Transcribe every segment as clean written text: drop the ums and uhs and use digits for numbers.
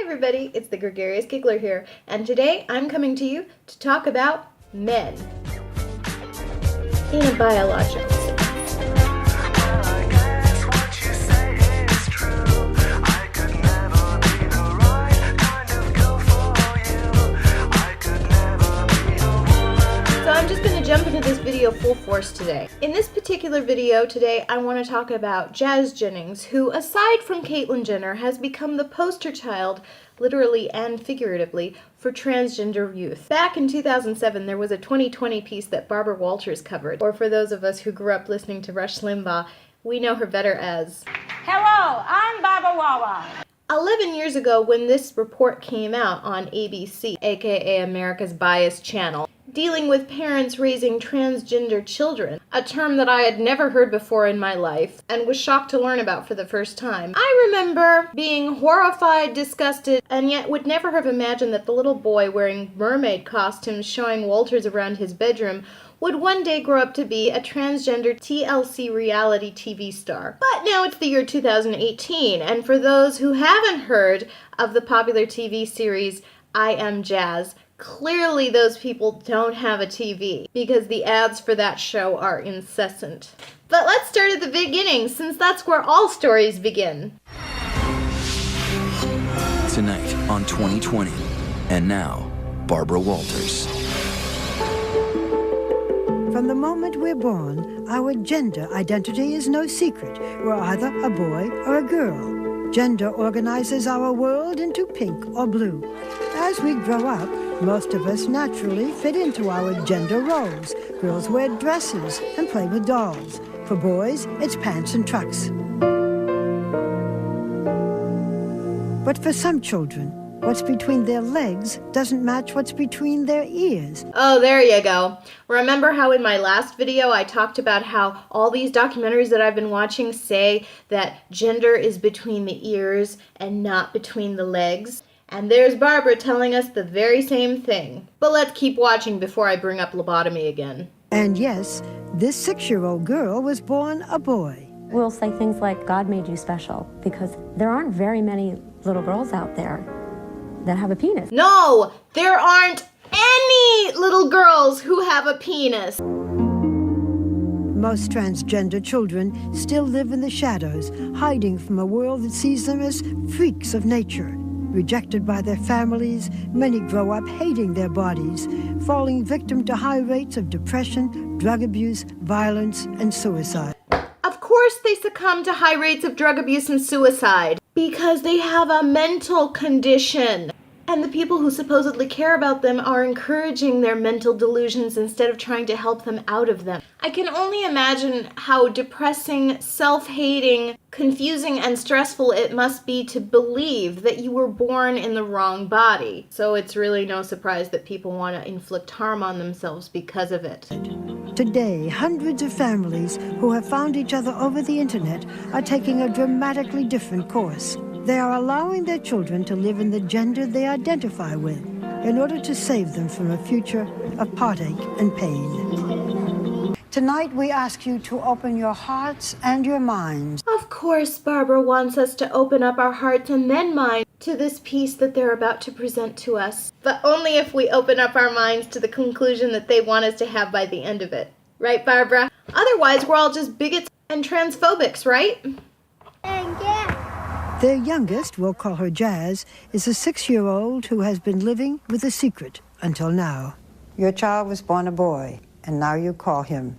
everybody, it's the Gregarious Giggler here, and today I'm coming to you to talk about men in a biological sense. So I'm just going to jump into this video full force today. In this particular video today, I want to talk about Jennings, who, aside from Caitlyn Jenner, has become the poster child, literally and figuratively, for transgender youth. Back in 2007, there was a 2020 piece that Barbara Walters covered, or for those of us who grew up listening to Rush Limbaugh, we know her better as... Hello, I'm Baba Wawa. 11 years ago, when this report came out on ABC, aka America's Bias Channel, dealing with parents raising transgender children, a term that I had never heard before in my life and was shocked to learn about for the first time. I remember being horrified, disgusted, and yet would never have imagined that the little boy wearing mermaid costumes showing Walters around his bedroom would one day grow up to be a transgender TLC reality TV star. But now it's the year 2018, and for those who haven't heard of the popular TV series I Am Jazz, clearly those people don't have a TV because the ads for that show are incessant. But let's start at the beginning, since that's where all stories begin. Tonight on 2020, and now, Barbara Walters. From the moment we're born, our gender identity is no secret. We're either a boy or a girl. Gender organizes our world into pink or blue. As we grow up, most of us naturally fit into our gender roles. Girls wear dresses and play with dolls. For boys, it's pants and trucks. But for some children, what's between their legs doesn't match what's between their ears. Oh, there you go. Remember how in my last video I talked about how all these documentaries that I've been watching say that gender is between the ears and not between the legs? And there's Barbara telling us the very same thing. But let's keep watching before I bring up lobotomy again. And yes, this 6-year-old girl was born a boy. We'll say things like, God made you special, because there aren't very many little girls out there that have a penis. No, there aren't any little girls who have a penis. Most transgender children still live in the shadows, hiding from a world that sees them as freaks of nature. Rejected by their families, many grow up hating their bodies, falling victim to high rates of depression, drug abuse, violence, and suicide. Of course they succumb to high rates of drug abuse and suicide because they have a mental condition. And the people who supposedly care about them are encouraging their mental delusions instead of trying to help them out of them. I can only imagine how depressing, self-hating, confusing, and stressful it must be to believe that you were born in the wrong body. So it's really no surprise that people want to inflict harm on themselves because of it. Today, hundreds of families who have found each other over the internet are taking a dramatically different course. They are allowing their children to live in the gender they identify with in order to save them from a future of heartache and pain. Tonight, we ask you to open your hearts and your minds. Of course, Barbara wants us to open up our hearts and then minds to this piece that they're about to present to us. But only if we open up our minds to the conclusion that they want us to have by the end of it. Right, Barbara? Otherwise, we're all just bigots and transphobics, right? Their youngest, we'll call her Jazz, is a 6-year-old who has been living with a secret until now. Your child was born a boy, and now you call him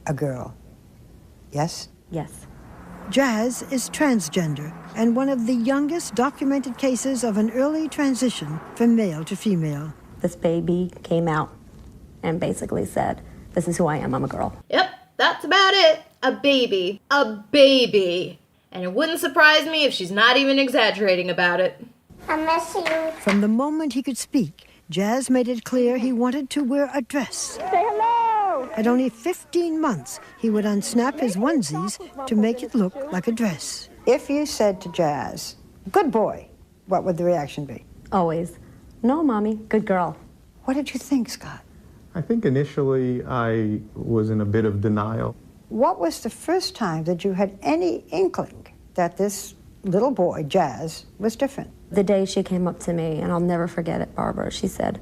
a girl. Yes? Yes. Jazz is transgender and one of the youngest documented cases of an early transition from male to female. This baby came out and basically said, this is who I am, I'm a girl. Yep, that's about it. A baby. A baby. And it wouldn't surprise me if she's not even exaggerating about it. I miss you. From the moment he could speak, Jazz made it clear he wanted to wear a dress. Say hello. At only 15 months, he would unsnap his onesies to make it look like a dress. If you said to Jazz, good boy, what would the reaction be? Always. No, Mommy, good girl. What did you think, Scott? I think initially I was in a bit of denial. What was the first time that you had any inkling that this little boy, Jazz, was different? The day she came up to me, and I'll never forget it, Barbara, she said,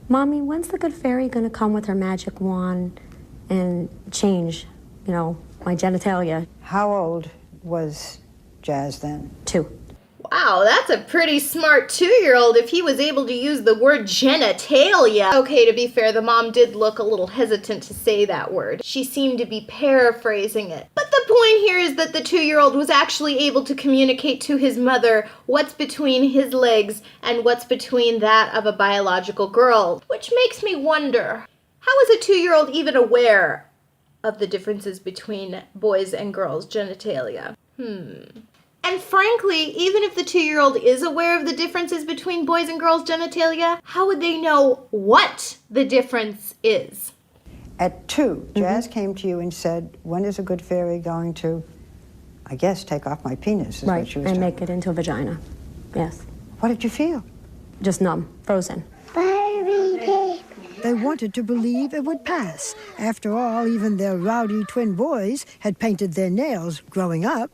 "Mommy, when's the good fairy going to come with her magic wand and change, my genitalia?" How old was Jazz then? 2. Wow, that's a pretty smart 2-year-old if he was able to use the word genitalia. Okay, to be fair, the mom did look a little hesitant to say that word. She seemed to be paraphrasing it. But the point here is that the 2-year-old was actually able to communicate to his mother what's between his legs and what's between that of a biological girl. Which makes me wonder, how is a 2-year-old even aware of the differences between boys and girls' genitalia? And frankly, even if the 2-year-old is aware of the differences between boys and girls' genitalia, how would they know what the difference is? At 2, Jazz came to you and said, "When is a good fairy going to, I guess, take off my penis?" Is Right, what she was and telling make it into a vagina. Yes. What did you feel? Just numb, frozen. They wanted to believe it would pass. After all, even their rowdy twin boys had painted their nails growing up.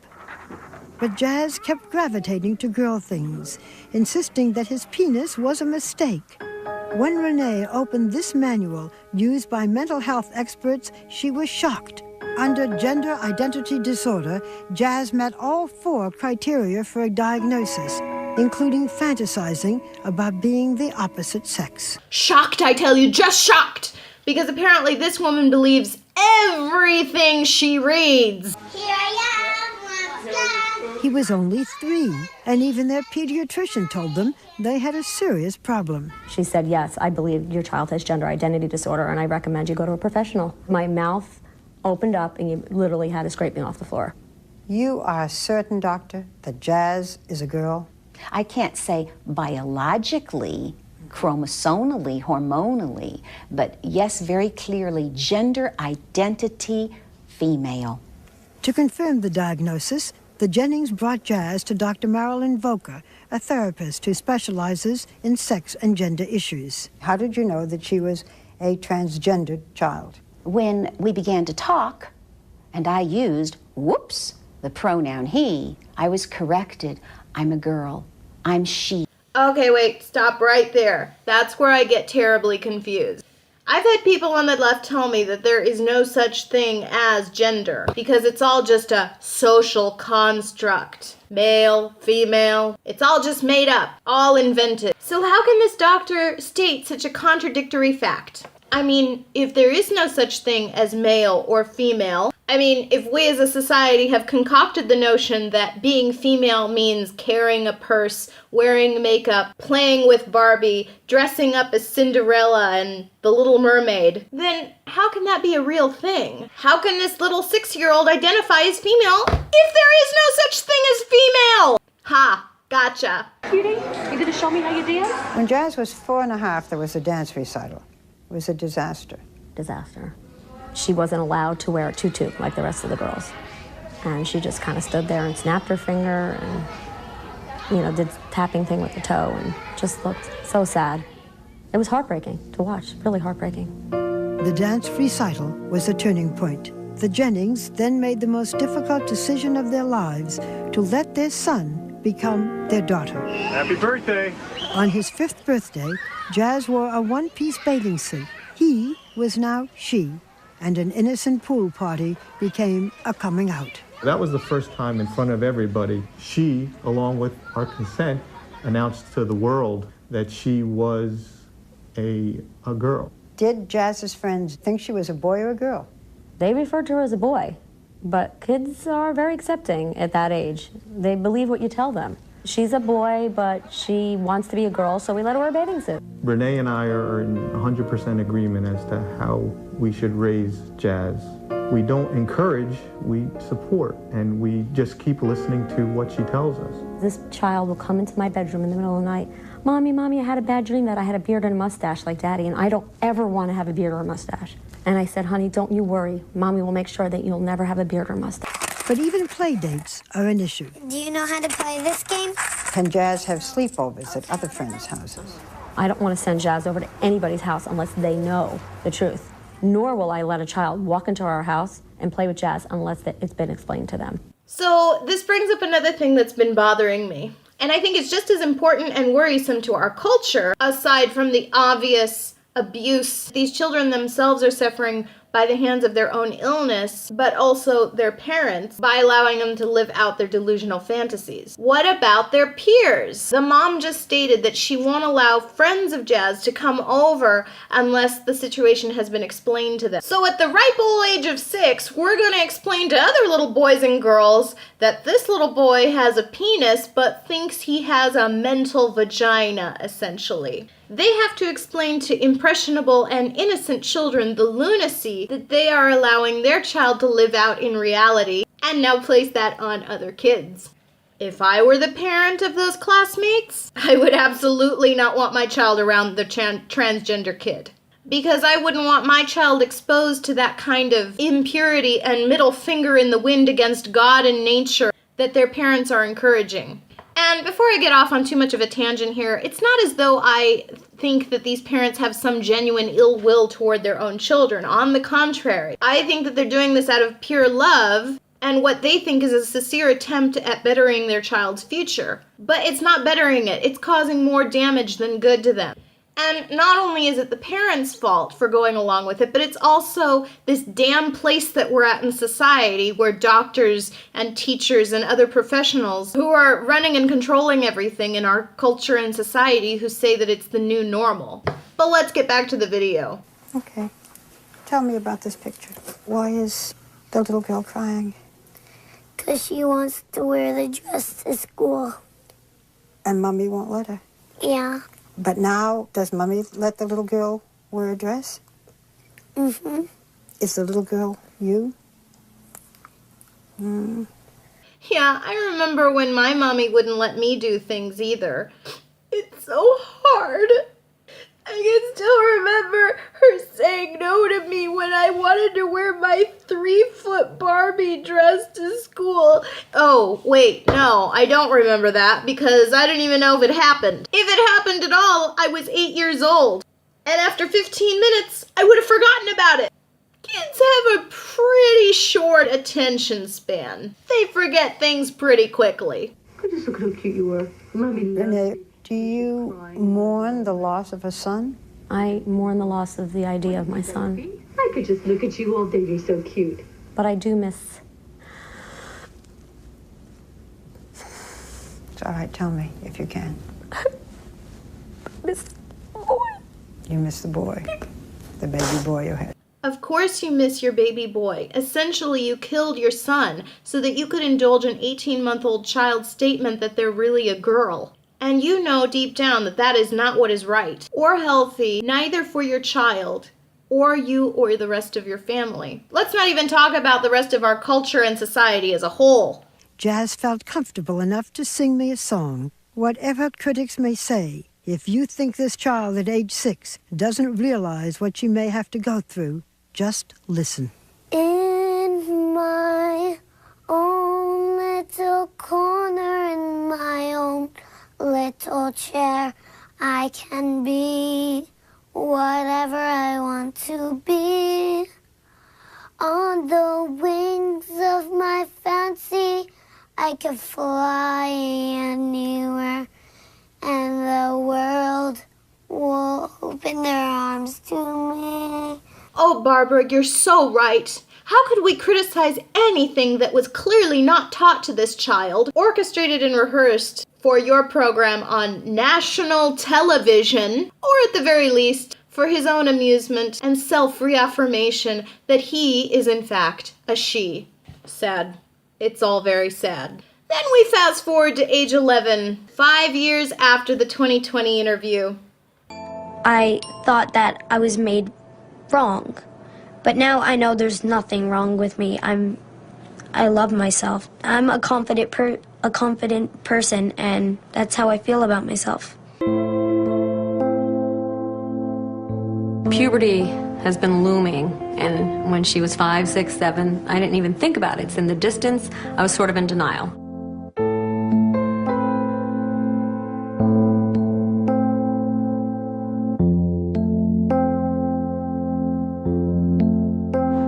But Jazz kept gravitating to girl things, insisting that his penis was a mistake. When Renee opened this manual, used by mental health experts, she was shocked. Under gender identity disorder, Jazz met all 4 criteria for a diagnosis, including fantasizing about being the opposite sex. Shocked, I tell you, just shocked! Because apparently this woman believes everything she reads. Here I am, He was only 3, and even their pediatrician told them they had a serious problem. She said, "Yes, I believe your child has gender identity disorder, and I recommend you go to a professional." My mouth opened up, and you literally had to scrape me off the floor. You are certain, doctor, that Jazz is a girl? I can't say biologically, chromosomally, hormonally, but yes, very clearly, gender identity, female. To confirm the diagnosis, the Jennings brought Jazz to Dr. Marilyn Volker, a therapist who specializes in sex and gender issues. How did you know that she was a transgendered child? When we began to talk, and I used, whoops, the pronoun he, I was corrected. I'm a girl. I'm she. Okay, wait, stop right there. That's where I get terribly confused. I've had people on the left tell me that there is no such thing as gender because it's all just a social construct. Male, female, it's all just made up, all invented. So how can this doctor state such a contradictory fact? I mean, if there is no such thing as male or female, if we as a society have concocted the notion that being female means carrying a purse, wearing makeup, playing with Barbie, dressing up as Cinderella and the Little Mermaid, then how can that be a real thing? How can this little 6-year-old identify as female if there is no such thing as female? Ha, gotcha. Cutie, you gonna show me how you dance? When Jazz was 4 and a half, there was a dance recital. It was a disaster. Disaster. She wasn't allowed to wear a tutu like the rest of the girls. And she just kind of stood there and snapped her finger and, did tapping thing with the toe and just looked so sad. It was heartbreaking to watch, really heartbreaking. The dance recital was a turning point. The Jennings then made the most difficult decision of their lives to let their son become their daughter. Happy birthday! On his 5th birthday, Jazz wore a one-piece bathing suit. He was now she, and an innocent pool party became a coming out. That was the first time in front of everybody. She, along with our consent, announced to the world that she was a girl. Did Jazz's friends think she was a boy or a girl? They referred to her as a boy, but kids are very accepting at that age. They believe what you tell them. She's a boy, but she wants to be a girl, so we let her wear a bathing suit. Renee and I are in 100% agreement as to how we should raise Jazz. We don't encourage, we support, and we just keep listening to what she tells us. This child will come into my bedroom in the middle of the night. Mommy, I had a bad dream that I had a beard and a mustache like Daddy, and I don't ever want to have a beard or a mustache. And I said, honey, don't you worry. Mommy will make sure that you'll never have a beard or a mustache. But even play dates are an issue. Do you know how to play this game? Can Jazz have sleepovers at other friends' houses? I don't want to send Jazz over to anybody's house unless they know the truth. Nor will I let a child walk into our house and play with Jazz unless it's been explained to them. So this brings up another thing that's been bothering me. And I think it's just as important and worrisome to our culture, aside from the obvious abuse these children themselves are suffering by the hands of their own illness, but also their parents, by allowing them to live out their delusional fantasies. What about their peers? The mom just stated that she won't allow friends of Jazz to come over unless the situation has been explained to them. So at the ripe old age of 6, we're going to explain to other little boys and girls that this little boy has a penis but thinks he has a mental vagina, essentially. They have to explain to impressionable and innocent children the lunacy that they are allowing their child to live out in reality, and now place that on other kids. If I were the parent of those classmates, I would absolutely not want my child around the transgender kid. Because I wouldn't want my child exposed to that kind of impurity and middle finger in the wind against God and nature that their parents are encouraging. And before I get off on too much of a tangent here, it's not as though I think that these parents have some genuine ill will toward their own children. On the contrary, I think that they're doing this out of pure love and what they think is a sincere attempt at bettering their child's future. But it's not bettering it, it's causing more damage than good to them. And not only is it the parents' fault for going along with it, but it's also this damn place that we're at in society where doctors and teachers and other professionals who are running and controlling everything in our culture and society who say that it's the new normal. But let's get back to the video. Okay. Tell me about this picture. Why is the little girl crying? Because she wants to wear the dress to school. And Mommy won't let her. Yeah. But now, does Mommy let the little girl wear a dress? Mm-hmm. Is the little girl you? Yeah, I remember when my mommy wouldn't let me do things either. It's so hard. I can still remember her saying no to me when I wanted to wear my 3-foot Barbie dress to school. Oh, wait, no, I don't remember that because I didn't even know if it happened. If it happened at all, I was 8 years old. And after 15 minutes, I would have forgotten about it. Kids have a pretty short attention span. They forget things pretty quickly. Just look how cute you were. Mommy loves Renee, you. do you mourn the loss of a son? I mourn the loss of the idea of my son. I could just look at you all day. You're so cute. But I do miss. It's all right, tell me if you can. Miss the boy. You miss the boy, the baby boy you had. Of course you miss your baby boy. Essentially, you killed your son so that you could indulge an 18-month-old child's statement that they're really a girl. And you know deep down that that is not what is right or healthy, neither for your child or you or the rest of your family. Let's not even talk about the rest of our culture and society as a whole. Jazz felt comfortable enough to sing me a song. Whatever critics may say, if you think this child at age 6 doesn't realize what she may have to go through, just listen. In my own little corner, in my own little chair, I can be whatever I want to be. On the wings of my fancy, I can fly anywhere, and the world will open their arms to me. Oh, Barbara, you're so right. How could we criticize anything that was clearly not taught to this child, orchestrated and rehearsed for your program on national television, or at the very least, for his own amusement and self-reaffirmation that he is in fact a she? Sad. It's all very sad. Then we fast forward to age 11, 5 years after the 2020 interview. I thought that I was made wrong, but now I know there's nothing wrong with me. I love myself. I'm a confident person, and that's how I feel about myself. Puberty has been looming, and when she was 5, 6, 7, I didn't even think about it. It's in the distance. I was sort of in denial.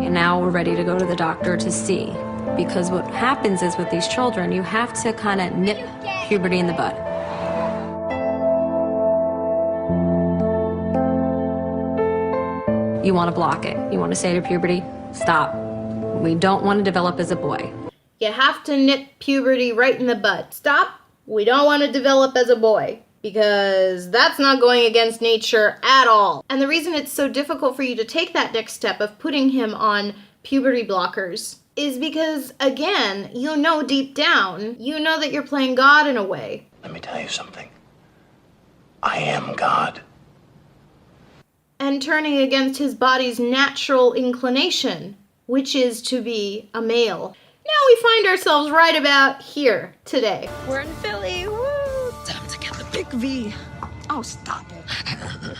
And now we're ready to go to the doctor to see, because what happens is with these children, you have to kind of nip puberty in the bud. You want to block it. You want to say to puberty, stop. We don't want to develop as a boy. You have to nip puberty right in the bud. Stop. We don't want to develop as a boy. Because that's not going against nature at all. And the reason it's so difficult for you to take that next step of putting him on puberty blockers is because, again, you know deep down, you know that you're playing God in a way. Let me tell you something. I am God. And turning against his body's natural inclination, which is to be a male. Now we find ourselves right about here today. We're in Philly. Woo! Time to get the big V. Oh, stop it.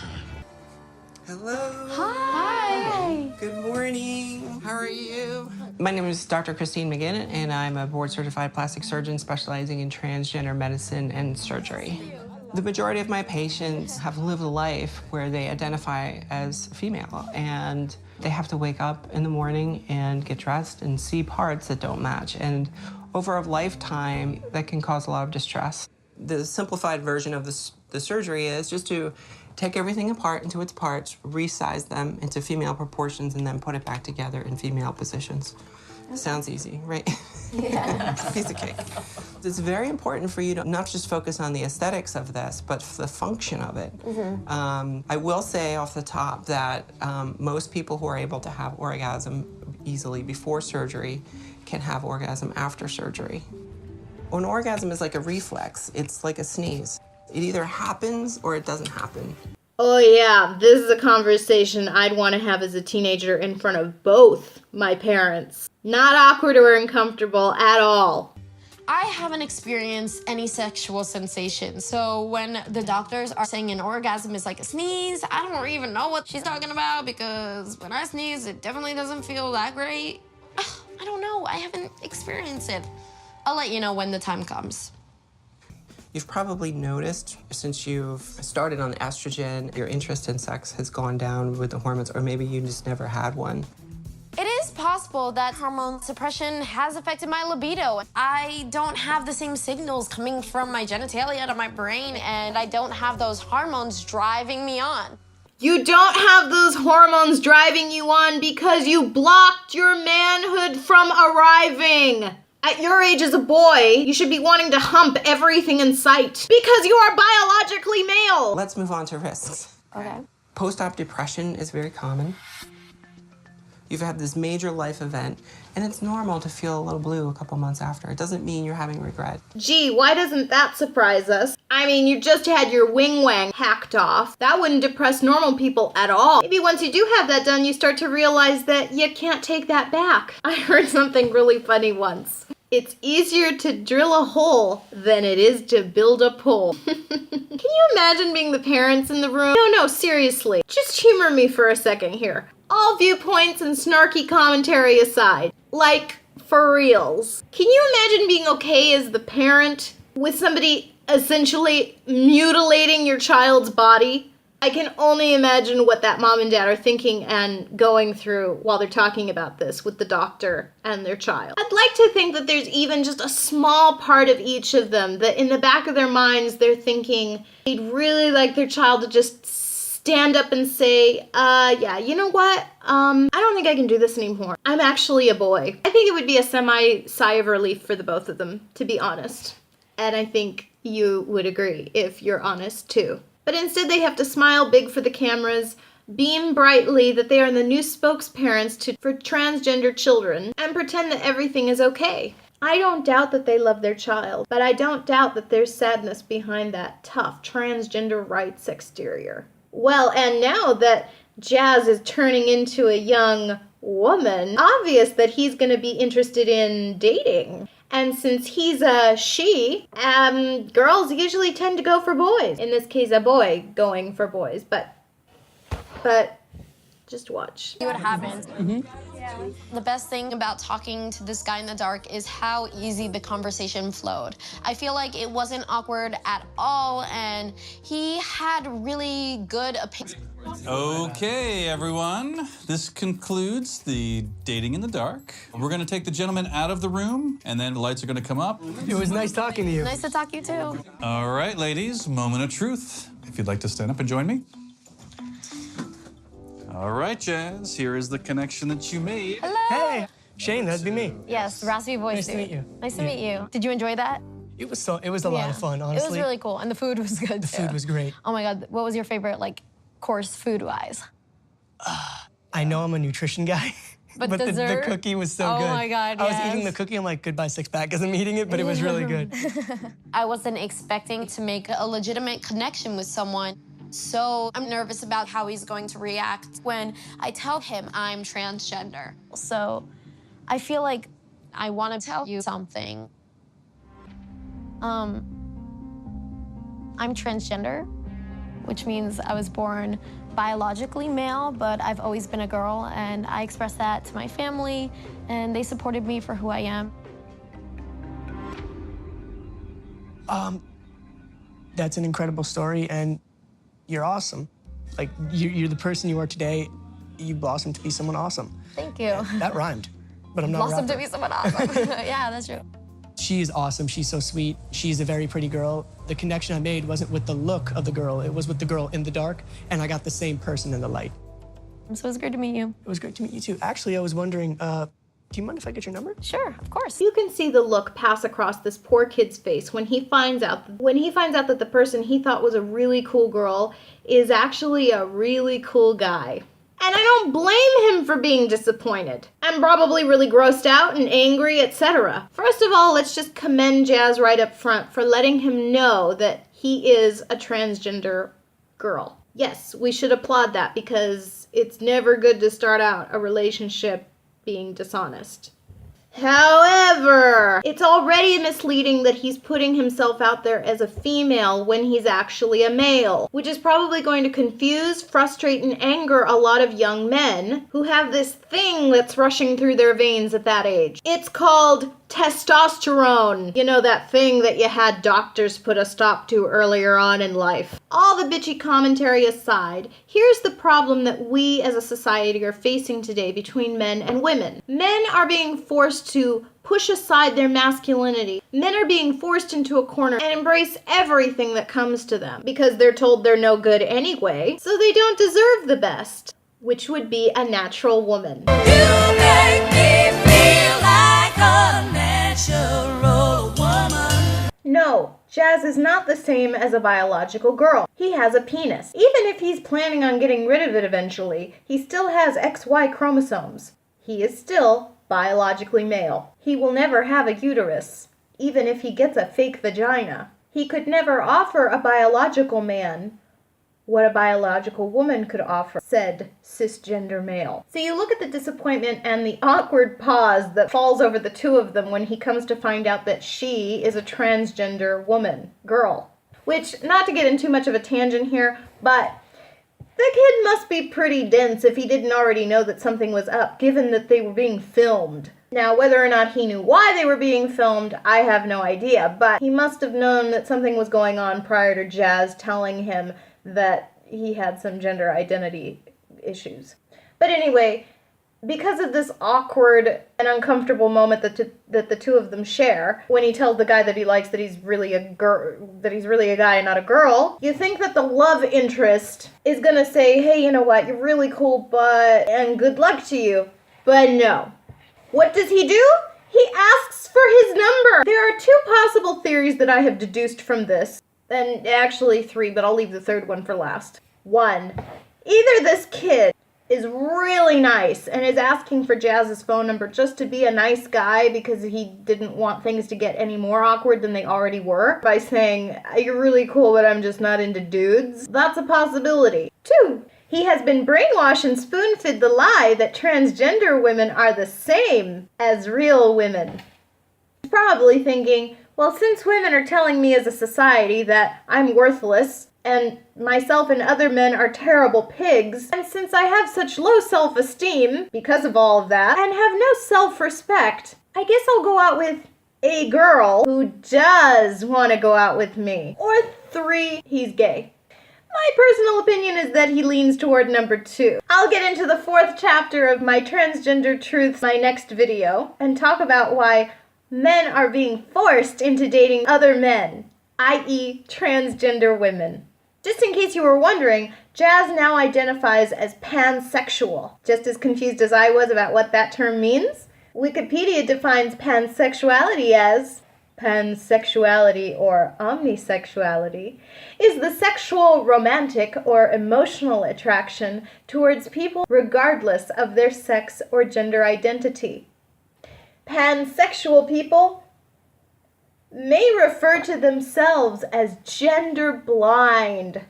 Hello. Hi. Good morning. How are you? My name is Dr. Christine McGinn, and I'm a board-certified plastic surgeon specializing in transgender medicine and surgery. The majority of my patients have lived a life where they identify as female, and they have to wake up in the morning and get dressed and see parts that don't match. And over a lifetime, that can cause a lot of distress. The simplified version of the surgery is just to take everything apart into its parts, resize them into female proportions, and then put it back together in female positions. Sounds easy, right? Yeah. Piece of cake. It's very important for you to not just focus on the aesthetics of this, but the function of it. Mm-hmm. I will say off the top that most people who are able to have orgasm easily before surgery can have orgasm after surgery. An orgasm is like a reflex. It's like a sneeze. It either happens or it doesn't happen. Oh yeah, this is a conversation I'd want to have as a teenager in front of both my parents. Not awkward or uncomfortable at all. I haven't experienced any sexual sensation, so when the doctors are saying an orgasm is like a sneeze, I don't even know what she's talking about, because when I sneeze, it definitely doesn't feel that great. I don't know, I haven't experienced it. I'll let you know when the time comes. You've probably noticed since you've started on estrogen, your interest in sex has gone down with the hormones, or maybe you just never had one. It is possible that hormone suppression has affected my libido. I don't have the same signals coming from my genitalia to my brain, and I don't have those hormones driving me on. You don't have those hormones driving you on because you blocked your manhood from arriving. At your age as a boy, you should be wanting to hump everything in sight because you are biologically male. Let's move on to risks. Okay. Post-op depression is very common. You've had this major life event, and it's normal to feel a little blue a couple months after. It doesn't mean you're having regret. Gee, why doesn't that surprise us? I mean, you just had your wing-wang hacked off. That wouldn't depress normal people at all. Maybe once you do have that done, you start to realize that you can't take that back. I heard something really funny once. It's easier to drill a hole than it is to build a pole. Can you imagine being the parents in the room? No, seriously. Just humor me for a second here. All viewpoints and snarky commentary aside. Like, for reals. Can you imagine being okay as the parent with somebody essentially mutilating your child's body? I can only imagine what that mom and dad are thinking and going through while they're talking about this with the doctor and their child. I'd like to think that there's even just a small part of each of them that in the back of their minds they're thinking they'd really like their child to just stand up and say, yeah, you know what? I don't think I can do this anymore. I'm actually a boy. I think it would be a semi-sigh of relief for the both of them, to be honest. And I think you would agree if you're honest too. But instead they have to smile big for the cameras, beam brightly that they are the new spokesparents for transgender children, and pretend that everything is okay. I don't doubt that they love their child, but I don't doubt that there's sadness behind that tough transgender rights exterior. Well, and now that Jazz is turning into a young woman, obvious that he's going to be interested in dating. And since he's a she, girls usually tend to go for boys. In this case, a boy going for boys. But just watch. See what happens. Mm-hmm. The best thing about talking to this guy in the dark is how easy the conversation flowed. I feel like it wasn't awkward at all, and he had really good opinions. Okay, everyone. This concludes the dating in the dark. We're going to take the gentleman out of the room, and then the lights are going to come up. It was nice talking to you. Nice to talk to you, too. All right, ladies, moment of truth. If you'd like to stand up and join me. All right, Jazz, here is the connection that you made. Hello. Hey, Shane, that'd be me. Yes, raspy voice. Nice to meet you. Nice to meet you. Did you enjoy that? It was a lot of fun, honestly. It was really cool, and the food was good, The food was great. Oh my God, what was your favorite, course food-wise? I know I'm a nutrition guy, But the dessert? cookie was so Oh good. my God, I was yes. eating the cookie, I'm like, goodbye six-pack as I'm eating it, but it was really good. I wasn't expecting to make a legitimate connection with someone. So I'm nervous about how he's going to react when I tell him I'm transgender. So I feel like I want to tell you something. I'm transgender, which means I was born biologically male, but I've always been a girl, and I expressed that to my family, and they supported me for who I am. That's an incredible story, and you're awesome. Like, you're the person you are today. You blossomed to be someone awesome. Thank you. That rhymed, but I'm not a Blossomed to rapper. be someone awesome. Yeah, that's true. She's awesome. She's so sweet. She's a very pretty girl. The connection I made wasn't with the look of the girl. It was with the girl in the dark, and I got the same person in the light. So it was great to meet you. It was great to meet you, too. Actually, I was wondering, do you mind if I get your number? Sure, of course. You can see the look pass across this poor kid's face when he finds out that the person he thought was a really cool girl is actually a really cool guy. And I don't blame him for being disappointed. I'm probably really grossed out and angry, etc. First of all, let's just commend Jazz right up front for letting him know that he is a transgender girl. Yes, we should applaud that because it's never good to start out a relationship being dishonest. However, it's already misleading that he's putting himself out there as a female when he's actually a male, which is probably going to confuse, frustrate, and anger a lot of young men who have this thing that's rushing through their veins at that age. It's called testosterone. You know, that thing that you had doctors put a stop to earlier on in life. All the bitchy commentary aside, here's the problem that we as a society are facing today between men and women. Men are being forced to push aside their masculinity. Men are being forced into a corner and embrace everything that comes to them because they're told they're no good anyway, so they don't deserve the best, which would be a natural woman. You make me feel like a natural woman. No, Jazz is not the same as a biological girl. He has a penis. Even if he's planning on getting rid of it eventually, he still has XY chromosomes. He is still biologically male. He will never have a uterus, even if he gets a fake vagina. He could never offer a biological man what a biological woman could offer, said cisgender male. So you look at the disappointment and the awkward pause that falls over the two of them when he comes to find out that she is a transgender woman, girl. Which, not to get in too much of a tangent here, but the kid must be pretty dense if he didn't already know that something was up, given that they were being filmed. Now, whether or not he knew why they were being filmed, I have no idea, but he must have known that something was going on prior to Jazz telling him that he had some gender identity issues. But anyway, because of this awkward and uncomfortable moment that the two of them share, when he tells the guy that he likes that he's really a guy and not a girl, you think that the love interest is gonna say, hey, you know what, you're really cool, and good luck to you. But no. What does he do? He asks for his number. There are two possible theories that I have deduced from this. And actually 3, but I'll leave the third one for last. 1, either this kid is really nice and is asking for Jazz's phone number just to be a nice guy because he didn't want things to get any more awkward than they already were by saying, you're really cool, but I'm just not into dudes. That's a possibility. 2, he has been brainwashed and spoon-fed the lie that transgender women are the same as real women. He's probably thinking, well, since women are telling me as a society that I'm worthless and myself and other men are terrible pigs. And since I have such low self-esteem because of all of that, and have no self-respect, I guess I'll go out with a girl who does want to go out with me. Or 3, he's gay. My personal opinion is that he leans toward number 2. I'll get into the 4th chapter of my Transgender Truths in my next video and talk about why men are being forced into dating other men, i.e. transgender women. Just in case you were wondering, Jazz now identifies as pansexual. Just as confused as I was about what that term means? Wikipedia defines pansexuality as pansexuality, or omnisexuality, is the sexual, romantic, or emotional attraction towards people regardless of their sex or gender identity. Pansexual people may refer to themselves as gender blind,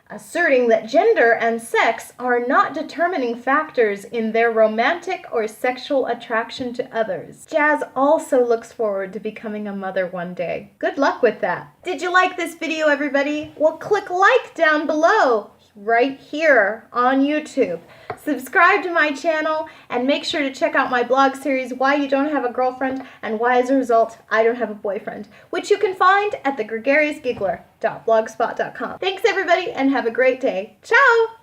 asserting that gender and sex are not determining factors in their romantic or sexual attraction to others. Jazz also looks forward to becoming a mother one day. Good luck with that. Did you like this video, everybody? Well, click like down below, right here on YouTube. Subscribe to my channel, and make sure to check out my blog series, Why You Don't Have a Girlfriend and Why As a Result I Don't Have a Boyfriend, which you can find at thegregariousgiggler.blogspot.com. Thanks everybody, and have a great day. Ciao!